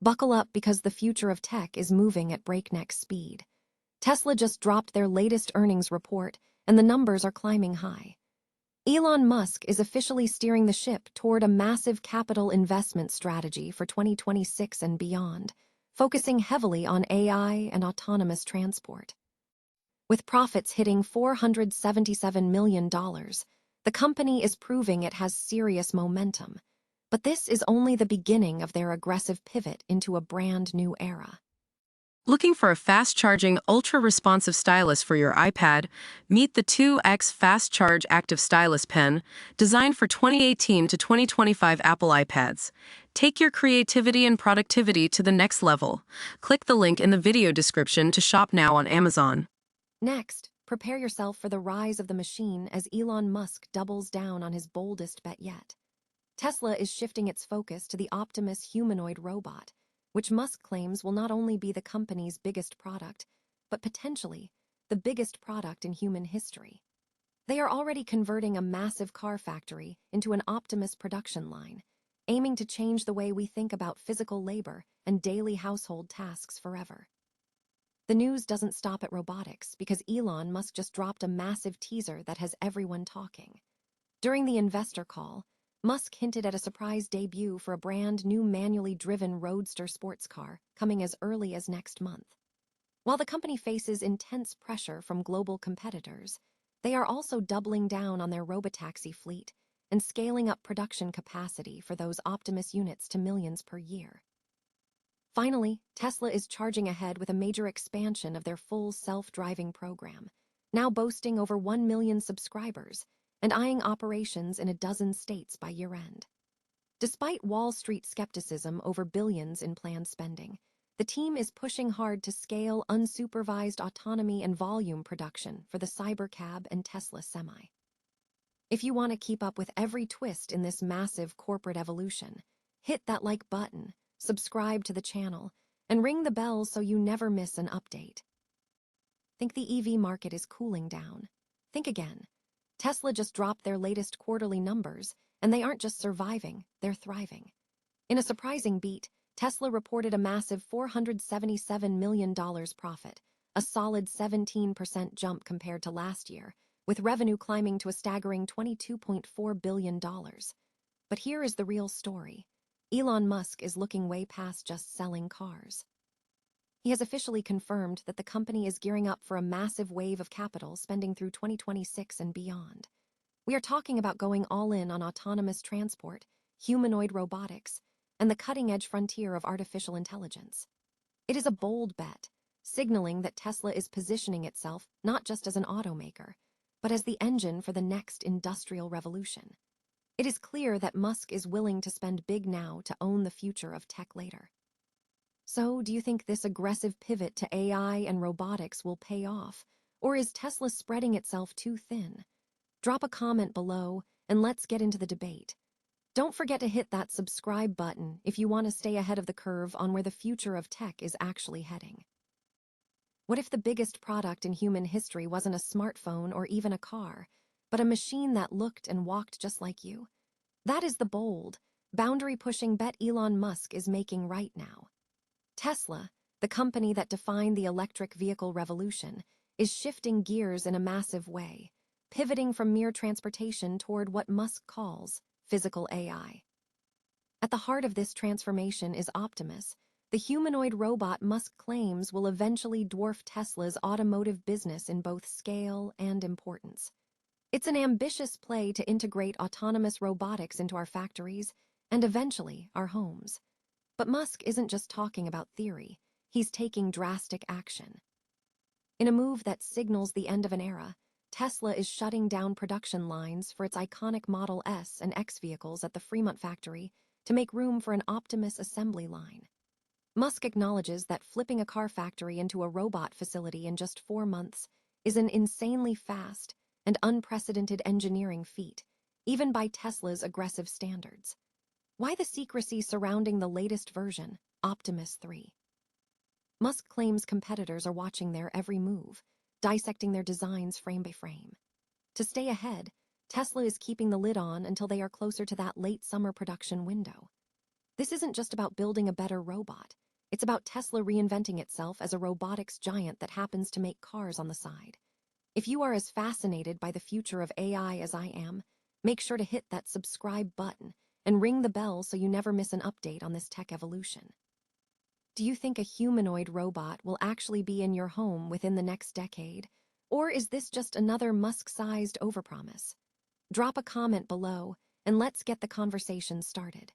Buckle up because the future of tech is moving at breakneck speed. Tesla just dropped their latest earnings report, and the numbers are climbing high. Elon Musk is officially steering the ship toward a massive capital investment strategy for 2026 and beyond, focusing heavily on AI and autonomous transport. With profits hitting $477 million, the company is proving it has serious momentum. But this is only the beginning of their aggressive pivot into a brand new era. Looking for a fast-charging, ultra-responsive stylus for your iPad? Meet the 2X Fast Charge Active Stylus Pen, designed for 2018 to 2025 Apple iPads. Take your creativity and productivity to the next level. Click the link in the video description to shop now on Amazon. Next, prepare yourself for the rise of the machine as Elon Musk doubles down on his boldest bet yet. Tesla is shifting its focus to the Optimus humanoid robot, which Musk claims will not only be the company's biggest product, but potentially the biggest product in human history. They are already converting a massive car factory into an Optimus production line, aiming to change the way we think about physical labor and daily household tasks forever. The news doesn't stop at robotics because Elon Musk just dropped a massive teaser that has everyone talking. During the investor call, Musk hinted at a surprise debut for a brand new manually driven Roadster sports car coming as early as next month. While the company faces intense pressure from global competitors, they are also doubling down on their robotaxi fleet and scaling up production capacity for those Optimus units to millions per year. Finally, Tesla is charging ahead with a major expansion of their full self-driving program, now boasting over 1 million subscribers and eyeing operations in a dozen states by year-end. Despite Wall Street skepticism over billions in planned spending, the team is pushing hard to scale unsupervised autonomy and volume production for the Cybercab and Tesla Semi. If you want to keep up with every twist in this massive corporate evolution, hit that like button, subscribe to the channel, and ring the bell so you never miss an update. Think the EV market is cooling down? Think again. Tesla just dropped their latest quarterly numbers, and they aren't just surviving, they're thriving. In a surprising beat, Tesla reported a massive $477 million profit, a solid 17% jump compared to last year, with revenue climbing to a staggering $22.4 billion. But here is the real story. Elon Musk is looking way past just selling cars. He has officially confirmed that the company is gearing up for a massive wave of capital spending through 2026 and beyond. We are talking about going all in on autonomous transport, humanoid robotics, and the cutting-edge frontier of artificial intelligence. It is a bold bet, signaling that Tesla is positioning itself not just as an automaker, but as the engine for the next industrial revolution. It is clear that Musk is willing to spend big now to own the future of tech later. So, do you think this aggressive pivot to AI and robotics will pay off, or is Tesla spreading itself too thin? Drop a comment below, and let's get into the debate. Don't forget to hit that subscribe button if you want to stay ahead of the curve on where the future of tech is actually heading. What if the biggest product in human history wasn't a smartphone or even a car, but a machine that looked and walked just like you? That is the bold, boundary-pushing bet Elon Musk is making right now. Tesla, the company that defined the electric vehicle revolution, is shifting gears in a massive way, pivoting from mere transportation toward what Musk calls physical AI. At the heart of this transformation is Optimus, the humanoid robot Musk claims will eventually dwarf Tesla's automotive business in both scale and importance. It's an ambitious play to integrate autonomous robotics into our factories and eventually our homes. But Musk isn't just talking about theory, he's taking drastic action. In a move that signals the end of an era, Tesla is shutting down production lines for its iconic Model S and X vehicles at the Fremont factory to make room for an Optimus assembly line. Musk acknowledges that flipping a car factory into a robot facility in just 4 months is an insanely fast and unprecedented engineering feat, even by Tesla's aggressive standards. Why the secrecy surrounding the latest version, Optimus 3? Musk claims competitors are watching their every move, dissecting their designs frame by frame. To stay ahead, Tesla is keeping the lid on until they are closer to that late summer production window. This isn't just about building a better robot. It's about Tesla reinventing itself as a robotics giant that happens to make cars on the side. If you are as fascinated by the future of AI as I am, make sure to hit that subscribe button and ring the bell so you never miss an update on this tech evolution. Do you think a humanoid robot will actually be in your home within the next decade? Or is this just another Musk-sized overpromise? Drop a comment below and let's get the conversation started.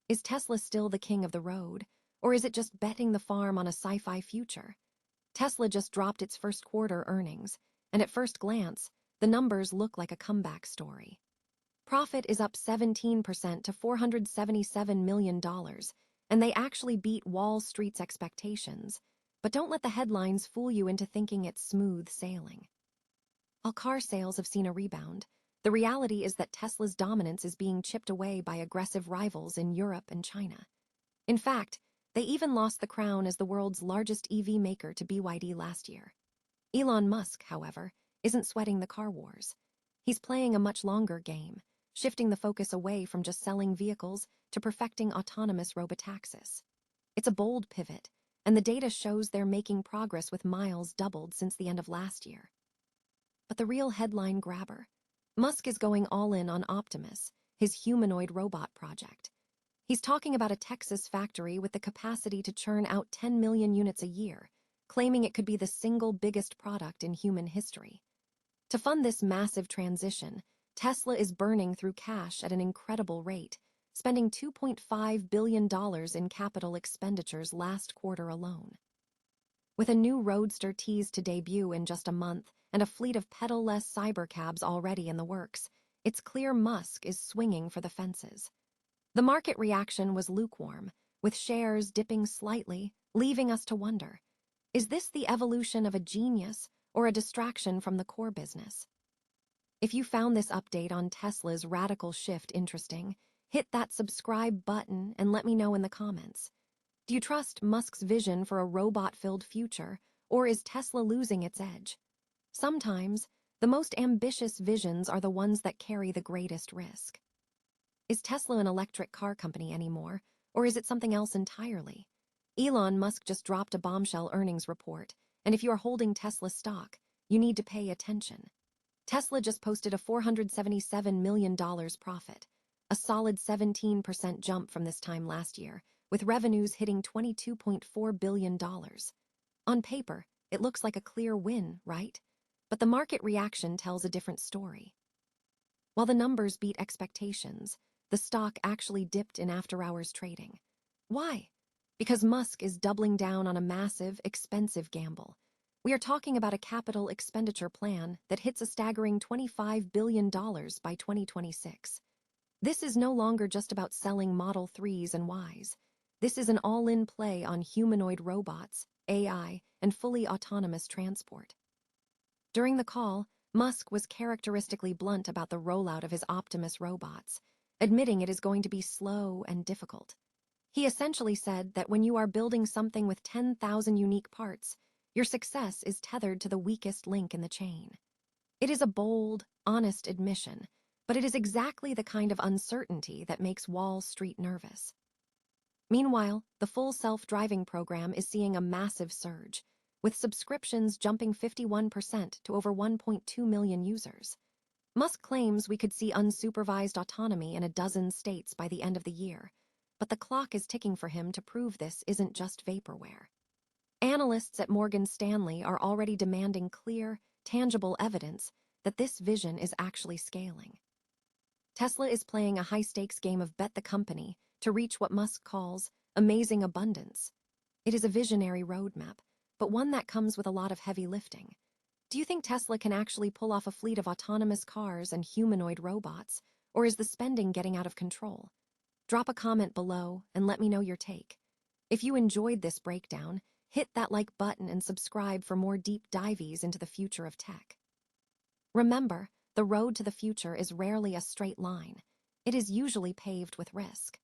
Is Tesla still the king of the road, or is it just betting the farm on a sci-fi future? Tesla just dropped its first quarter earnings, and at first glance, the numbers look like a comeback story. Profit is up 17% to $477 million, and they actually beat Wall Street's expectations. But don't let the headlines fool you into thinking it's smooth sailing. While car sales have seen a rebound, the reality is that Tesla's dominance is being chipped away by aggressive rivals in Europe and China. In fact, they even lost the crown as the world's largest EV maker to BYD last year. Elon Musk, however, isn't sweating the car wars. He's playing a much longer game, shifting the focus away from just selling vehicles to perfecting autonomous robotaxis. It's a bold pivot, and the data shows they're making progress with miles doubled since the end of last year. But the real headline grabber, Musk is going all in on Optimus, his humanoid robot project. He's talking about a Texas factory with the capacity to churn out 10 million units a year, claiming it could be the single biggest product in human history. To fund this massive transition, Tesla is burning through cash at an incredible rate, spending $2.5 billion in capital expenditures last quarter alone. With a new Roadster teased to debut in just a month and a fleet of pedal-less Cybercabs already in the works, it's clear Musk is swinging for the fences. The market reaction was lukewarm, with shares dipping slightly, leaving us to wonder, is this the evolution of a genius or a distraction from the core business? If you found this update on Tesla's radical shift interesting, hit that subscribe button and let me know in the comments. Do you trust Musk's vision for a robot-filled future, or is Tesla losing its edge? Sometimes, the most ambitious visions are the ones that carry the greatest risk. Is Tesla an electric car company anymore, or is it something else entirely? Elon Musk just dropped a bombshell earnings report, and if you are holding Tesla stock, you need to pay attention. Tesla just posted a $477 million profit, a solid 17% jump from this time last year, with revenues hitting $22.4 billion. On paper, it looks like a clear win, right? But the market reaction tells a different story. While the numbers beat expectations, the stock actually dipped in after-hours trading. Why? Because Musk is doubling down on a massive, expensive gamble. We are talking about a capital expenditure plan that hits a staggering $25 billion by 2026. This is no longer just about selling Model 3s and Ys. This is an all-in play on humanoid robots, AI, and fully autonomous transport. During the call, Musk was characteristically blunt about the rollout of his Optimus robots, admitting it is going to be slow and difficult. He essentially said that when you are building something with 10,000 unique parts, your success is tethered to the weakest link in the chain. It is a bold, honest admission, but it is exactly the kind of uncertainty that makes Wall Street nervous. Meanwhile, the full self-driving program is seeing a massive surge, with subscriptions jumping 51% to over 1.2 million users. Musk claims we could see unsupervised autonomy in a dozen states by the end of the year, but the clock is ticking for him to prove this isn't just vaporware. Analysts at Morgan Stanley are already demanding clear, tangible evidence that this vision is actually scaling. Tesla is playing a high-stakes game of bet the company to reach what Musk calls amazing abundance. It is a visionary roadmap, but one that comes with a lot of heavy lifting. Do you think Tesla can actually pull off a fleet of autonomous cars and humanoid robots, or is the spending getting out of control? Drop a comment below and let me know your take. If you enjoyed this breakdown, hit that like button and subscribe for more deep dives into the future of tech. Remember, the road to the future is rarely a straight line. It is usually paved with risk.